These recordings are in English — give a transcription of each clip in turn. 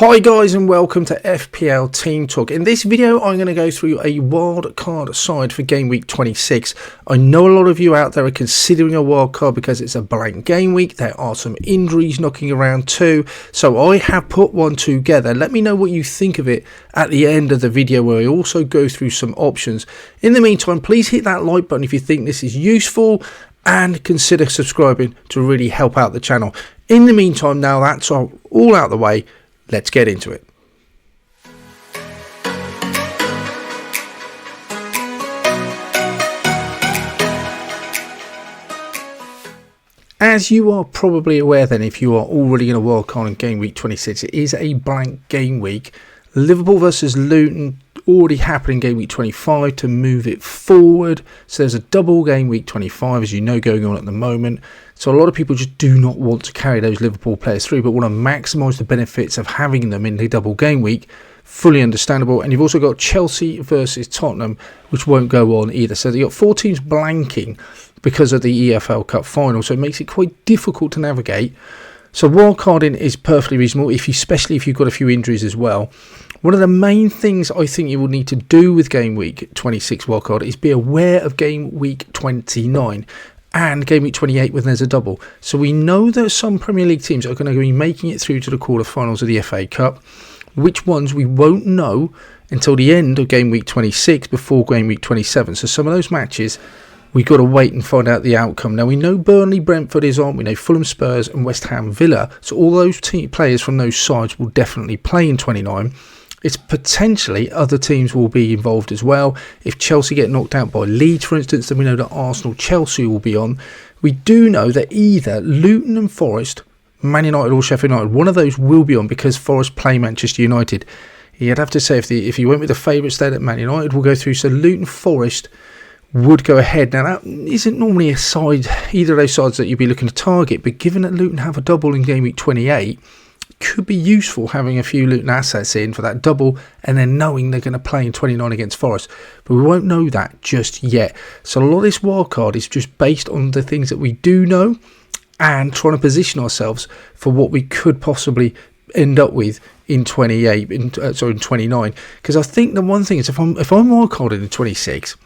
Hi guys and welcome to FPL Team Talk. In this video I'm going to go through a wild card side for game week 26. I know a lot of you out there are considering a wild card because it's a blank game week. There are some injuries knocking around too. So I have put one together. Let me know what you think of it at the end of the video, where I also go through some options. In the meantime, please hit that like button if you think this is useful, and consider subscribing to really help out the channel. In the meantime, now that's all out of the way, let's get into it. As you are probably aware then, if you are already in a wildcard in game week 26, it is a blank game week. Liverpool versus Luton already happened in game week 25 to move it forward. So there's a double game week 25, as you know, going on at the moment. So a lot of people just do not want to carry those Liverpool players through, but want to maximise the benefits of having them in the double game week. Fully understandable. And you've also got Chelsea versus Tottenham, which won't go on either. So you've got 4 teams blanking because of the EFL Cup final. So it makes it quite difficult to navigate. So wildcarding is perfectly reasonable, especially if you've got a few injuries as well. One of the main things I think you will need to do with game week 26 wildcard is be aware of game week 29 and game week 28 when there's a double. So we know that some Premier League teams are going to be making it through to the quarterfinals of the FA Cup. Which ones we won't know until the end of game week 26 before game week 27. So some of those matches we've got to wait and find out the outcome. Now we know Burnley, Brentford is on. We know Fulham, Spurs and West Ham, Villa. So all those players from those sides will definitely play in 29. It's potentially other teams will be involved as well. If Chelsea get knocked out by Leeds, for instance, then we know that Arsenal, Chelsea will be on. We do know that either Luton and Forest, Man United or Sheffield United, one of those will be on because Forest play Manchester United. You'd have to say if you went with the favourites there, that Man United will go through. So Luton, Forest would go ahead. Now that isn't normally a side, either of those sides that you'd be looking to target, but given that Luton have a double in game week 28, could be useful having a few Luton assets in for that double and then knowing they're going to play in 29 against Forest. But we won't know that just yet. So a lot of this wildcard is just based on the things that we do know and trying to position ourselves for what we could possibly end up with in 29. Because I think the one thing is if I'm wildcarded in 26,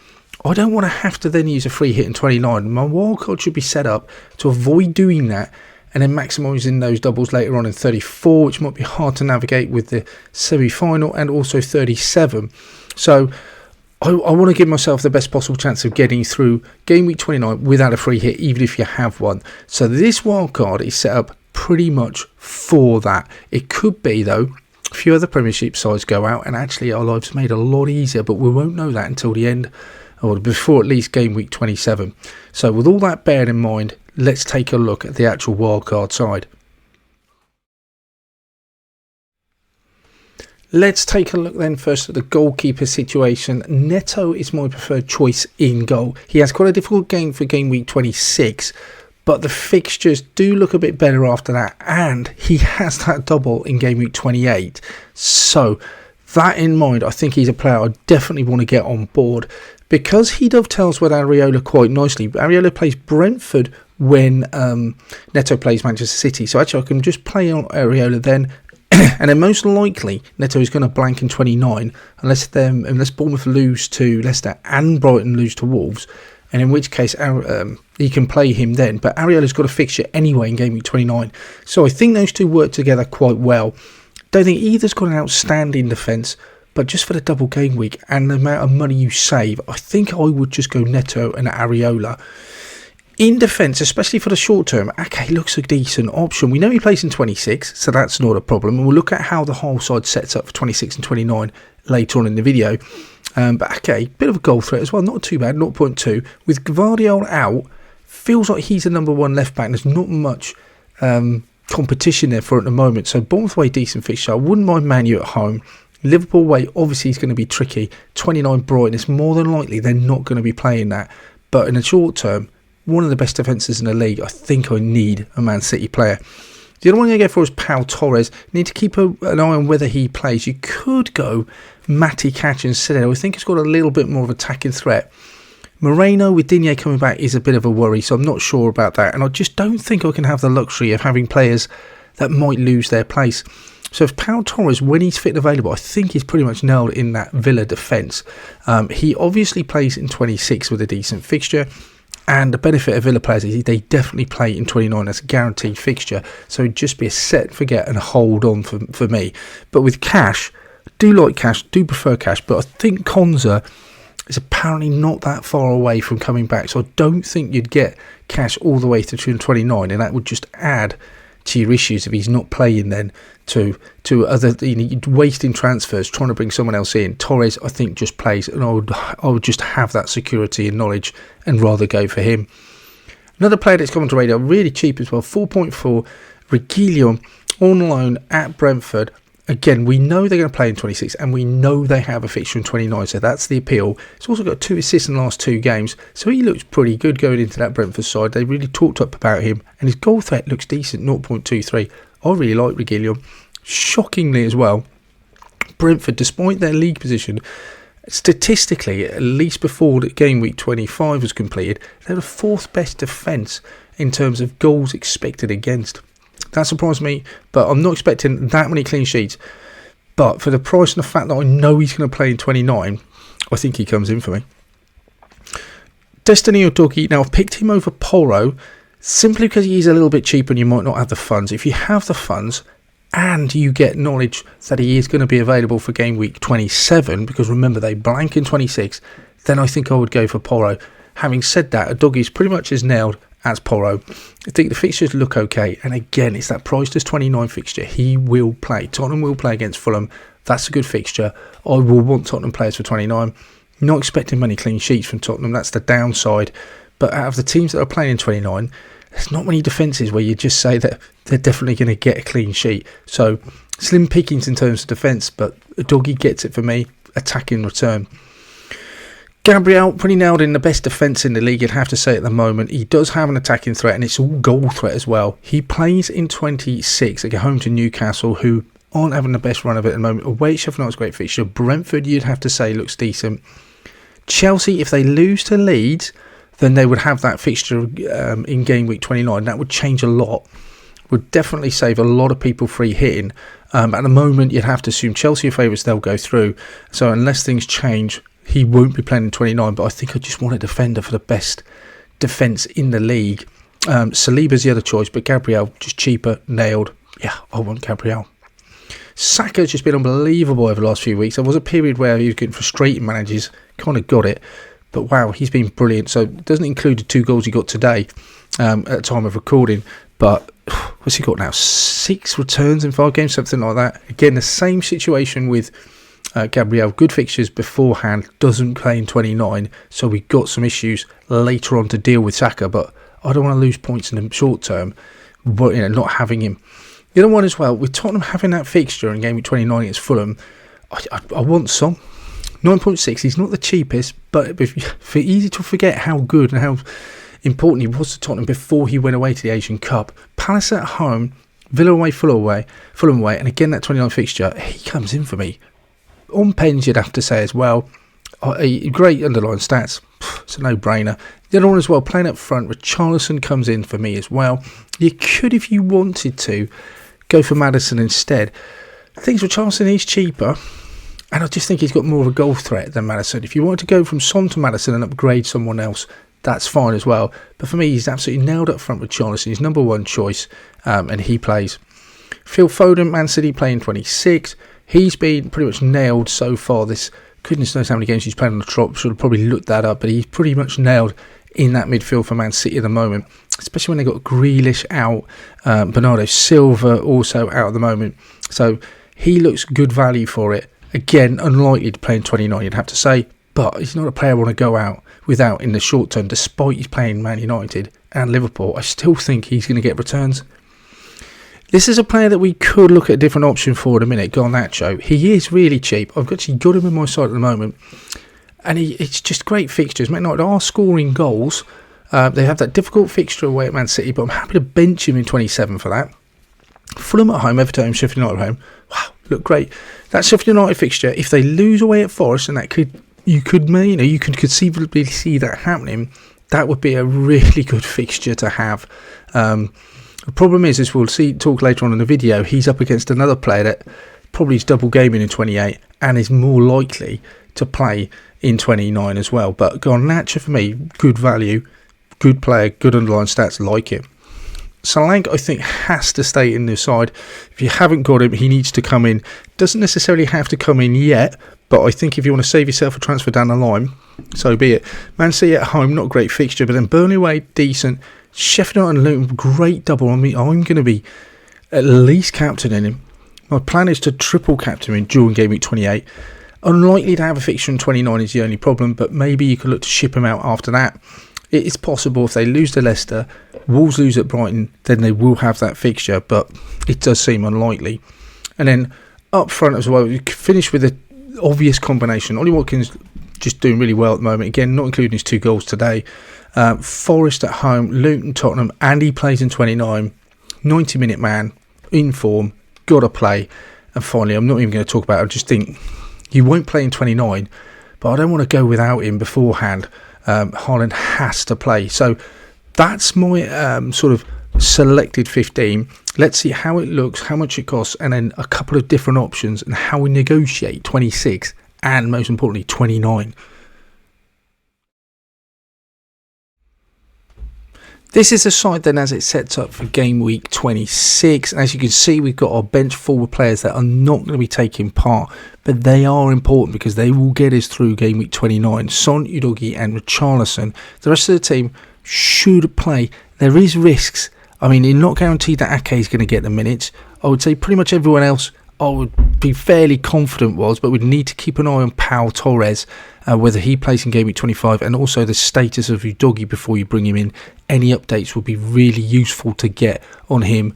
I don't want to have to then use a free hit in 29. My wildcard should be set up to avoid doing that and then maximising those doubles later on in 34, which might be hard to navigate with the semi-final, and also 37. So I want to give myself the best possible chance of getting through game week 29 without a free hit, even if you have one. So this wildcard is set up pretty much for that. It could be, though, a few other Premiership sides go out and actually our lives made a lot easier, but we won't know that until the end, or before at least game week 27. So with all that beared in mind, let's take a look at the actual wildcard side. Let's take a look then first at the goalkeeper situation. Neto is my preferred choice in goal. He has quite a difficult game for game week 26, but the fixtures do look a bit better after that, and he has that double in game week 28. So that in mind, I think he's a player I definitely want to get on board because he dovetails with Areola quite nicely. Areola plays Brentford when Neto plays Manchester City. So actually I can just play on Areola then. And then most likely Neto is going to blank in 29 unless Bournemouth lose to Leicester and Brighton lose to Wolves. And in which case he can play him then. But Areola's got a fixture anyway in game week 29. So I think those two work together quite well. Don't think either's got an outstanding defence, but just for the double game week and the amount of money you save, I think I would just go Neto and Areola. In defence, especially for the short term, Ake looks a decent option. We know he plays in 26, so that's not a problem. And we'll look at how the whole side sets up for 26 and 29 later on in the video. But Ake, bit of a goal threat as well, not too bad, 0.2. With Gvardiol out, feels like he's the number one left back. There's not much competition there for at the moment. So Bournemouth away, decent fixture. I wouldn't mind Man U at home. Liverpool away, obviously is going to be tricky. 29 Brighton, it's more than likely they're not going to be playing that. But in the short term, one of the best defences in the league, I think I need a Man City player. The other one I'm going to go for is Pau Torres. Need to keep an eye on whether he plays. You could go Matty Catch instead. I think he's got a little bit more of attacking threat. Moreno with Digne coming back is a bit of a worry, so I'm not sure about that. And I just don't think I can have the luxury of having players that might lose their place. So if Pau Torres, when he's fit and available, I think he's pretty much nailed in that Villa defence. He obviously plays in 26 with a decent fixture. And the benefit of Villa players is they definitely play in 29 as a guaranteed fixture. So it'd just be a set, forget and hold on for me. But with cash, do like cash, do prefer cash. But I think Konza is apparently not that far away from coming back. So I don't think you'd get cash all the way to 29. And that would just add to your issues if he's not playing then to other, wasting transfers, trying to bring someone else in. Torres, I think, just plays, and I would just have that security and knowledge and rather go for him. Another player that's come onto radar, really cheap as well, 4.4, Reguilon, on loan at Brentford. Again, we know they're going to play in 26 and we know they have a fixture in 29, so that's the appeal. He's also got 2 assists in the last 2 games, so he looks pretty good going into that Brentford side. They really talked up about him, and his goal threat looks decent, 0.23. I really like Reguilon. Shockingly as well, Brentford, despite their league position, statistically, at least before the game week 25 was completed, they're the 4th best defence in terms of goals expected against. That surprised me, but I'm not expecting that many clean sheets. But for the price and the fact that I know he's going to play in 29, I think he comes in for me. Destiny or Doggy. Now, I've picked him over Porro simply because he's a little bit cheaper and you might not have the funds. If you have the funds and you get knowledge that he is going to be available for game week 27, because remember they blank in 26, then I think I would go for Porro. Having said that, a Doggy is pretty much as nailed as Porro. I think the fixtures look okay, and again, it's that price as 29 fixture. He will play. Tottenham will play against Fulham. That's a good fixture. I will want Tottenham players for 29. Not expecting many clean sheets from Tottenham. That's the downside. But out of the teams that are playing in 29, there's not many defences where you just say that they're definitely going to get a clean sheet. So slim pickings in terms of defence, but a Doggy gets it for me. Attack in return. Gabriel, pretty nailed in, the best defence in the league, you'd have to say at the moment. He does have an attacking threat, and it's all goal threat as well. He plays in 26 at home to Newcastle, who aren't having the best run of it at the moment. Away, Sheffield United's a great fixture. Brentford, you'd have to say, looks decent. Chelsea, if they lose to Leeds, then they would have that fixture in game week 29. That would change a lot. Would definitely save a lot of people free hitting. At the moment, you'd have to assume Chelsea are favourites, they'll go through. So unless things change, he won't be playing in 29, but I think I just want a defender for the best defence in the league. Saliba's the other choice, but Gabriel, just cheaper, nailed. Yeah, I want Gabriel. Saka's just been unbelievable over the last few weeks. There was a period where he was getting frustrating managers, kind of got it, but wow, he's been brilliant. So it doesn't include the 2 goals he got today at the time of recording, but what's he got now? 6 returns in 5 games, something like that. Again, the same situation with Gabriel, good fixtures beforehand, doesn't play in 29, so we've got some issues later on to deal with Saka, but I don't want to lose points in the short term, but not having him. The other one as well, with Tottenham having that fixture in game week 29 against Fulham, I want some. 9.6, he's not the cheapest, but for easy to forget how good and how important he was to Tottenham before he went away to the Asian Cup. Palace at home, Villa away, Fulham away, and again that 29 fixture, he comes in for me. On pens, you'd have to say as well, great underlying stats, it's a no-brainer. The other one as well, playing up front, Richarlison comes in for me as well. You could, if you wanted to, go for Maddison instead. I think Richarlison is cheaper, and I just think he's got more of a goal threat than Maddison. If you want to go from Son to Maddison and upgrade someone else, that's fine as well. But for me, he's absolutely nailed up front with Richarlison. He's number 1 choice, and he plays. Phil Foden, Man City, playing 26. He's been pretty much nailed so far. This goodness knows how many games he's played on the trot. Should have probably looked that up, but he's pretty much nailed in that midfield for Man City at the moment, especially when they got Grealish out, Bernardo Silva also out at the moment. So he looks good value for it. Again, unlikely to play in 29, you'd have to say, but he's not a player I want to go out without in the short term. Despite he's playing Man United and Liverpool, I still think he's going to get returns. This is a player that we could look at a different option for in a minute, Garnacho. He is really cheap. I've actually got him in my side at the moment. And it's just great fixtures. Man United are scoring goals. They have that difficult fixture away at Man City, but I'm happy to bench him in 27 for that. Fulham at home, Everton at home, Sheffield United at home. Wow, look great. That Sheffield United fixture, if they lose away at Forest, and you could conceivably see that happening, that would be a really good fixture to have. The problem is, as we'll talk later on in the video, he's up against another player that probably is double gaming in 28 and is more likely to play in 29 as well. But Garnacho for me, good value, good player, good underlying stats, like it. Solanke, I think, has to stay in the side. If you haven't got him, he needs to come in. Doesn't necessarily have to come in yet, but I think if you want to save yourself a transfer down the line, so be it. Man City at home, not a great fixture, but then Burnley away, decent. Sheffield United and Luton, great double. I mean, I'm going to be at least captaining him. My plan is to triple captain him during game week 28. Unlikely to have a fixture in 29 is the only problem, but maybe you could look to ship him out after that. It is possible if they lose to Leicester, Wolves lose at Brighton, then they will have that fixture, but it does seem unlikely. And then up front as well, you finish with an obvious combination. Ollie Watkins just doing really well at the moment, again, not including his 2 goals today. Forest at home, Luton, Tottenham, and he plays in 29. 90-minute man, in form, got to play. And finally, I'm not even going to talk about it, I just think he won't play in 29, but I don't want to go without him beforehand. Haaland has to play. So that's my sort of selected 15. Let's see how it looks, how much it costs, and then a couple of different options and how we negotiate 26 and most importantly 29. This is the side then as it sets up for game week 26. As you can see, we've got our bench forward players that are not going to be taking part, but they are important because they will get us through game week 29. Son, Udogie and Richarlison. The rest of the team should play. There is risks. I mean, you're not guaranteed that Ake is going to get the minutes. I would say pretty much everyone else I would be fairly confident was, but we'd need to keep an eye on Pau Torres, whether he plays in game week 25, and also the status of Udogie before you bring him in. Any updates would be really useful to get on him.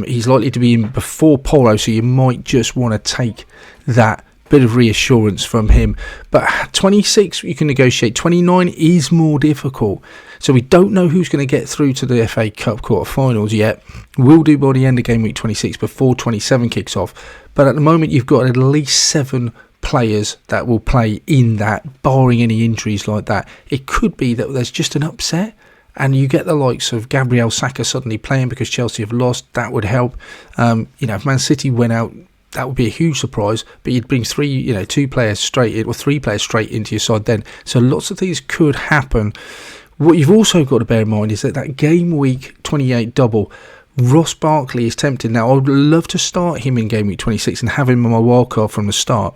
He's likely to be in before Polo, so you might just want to take that bit of reassurance from him. But 26 you can negotiate. 29 is more difficult, so we don't know who's going to get through to the FA Cup quarterfinals yet. We'll do by the end of game week 26 before 27 kicks off, but at the moment you've got at least 7 players that will play in that, barring any injuries like that. It could be that there's just an upset and you get the likes of Gabriel Saka suddenly playing because Chelsea have lost. That would help. If Man City went out, that would be a huge surprise, but you'd bring 2 players straight in, or 3 players straight into your side then. So lots of things could happen. What you've also got to bear in mind is that game week 28 double, Ross Barkley is tempted. Now, I would love to start him in game week 26 and have him on my wildcard from the start,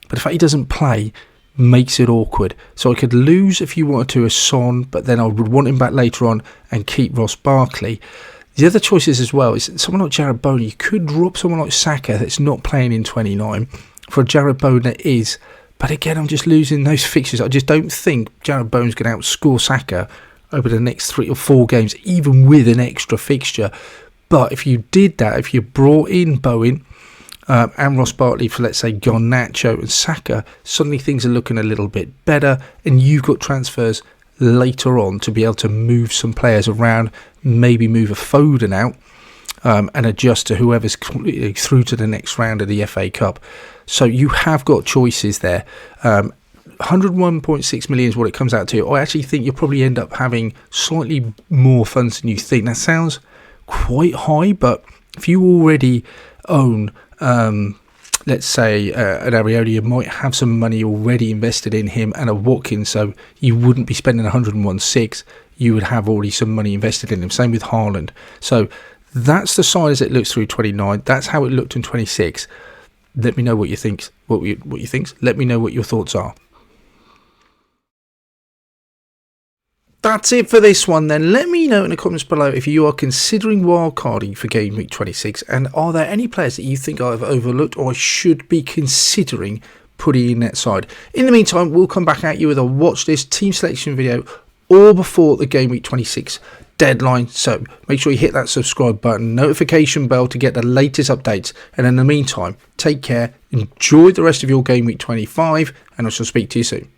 but the fact he doesn't play makes it awkward. So I could lose if you wanted to a Son, but then I would want him back later on and keep Ross Barkley. The other choices as well is someone like Jared Bowen. You could drop someone like Saka that's not playing in 29 for Jared Bowen that is. But again, I'm just losing those fixtures. I just don't think Jared Bowen's going to outscore Saka over the next 3 or 4 games, even with an extra fixture. But if you did that, if you brought in Bowen and Ross Barkley for, let's say, Garnacho and Saka, suddenly things are looking a little bit better, and you've got transfers later on to be able to move some players around, maybe move a Foden out and adjust to whoever's through to the next round of the FA Cup. So you have got choices there. 101.6 million is what it comes out to. I actually think you'll probably end up having slightly more funds than you think. That sounds quite high, but if you already own let's say an Areola, you might have some money already invested in him, and a Watkins, so you wouldn't be spending 101.6, you would have already some money invested in him. Same with Haaland. So that's the side as it looks through 29. That's how it looked in 26. Let me know what you think. What you think. Let me know what your thoughts are. That's it for this one then. Let me know in the comments below if you are considering wildcarding for game week 26, and are there any players that you think I've overlooked or I should be considering putting in that side. In the meantime, we'll come back at you with a watch list team selection video all before the game week 26 deadline. So make sure you hit that subscribe button, notification bell to get the latest updates, and in the meantime, take care, enjoy the rest of your game week 25, and I shall speak to you soon.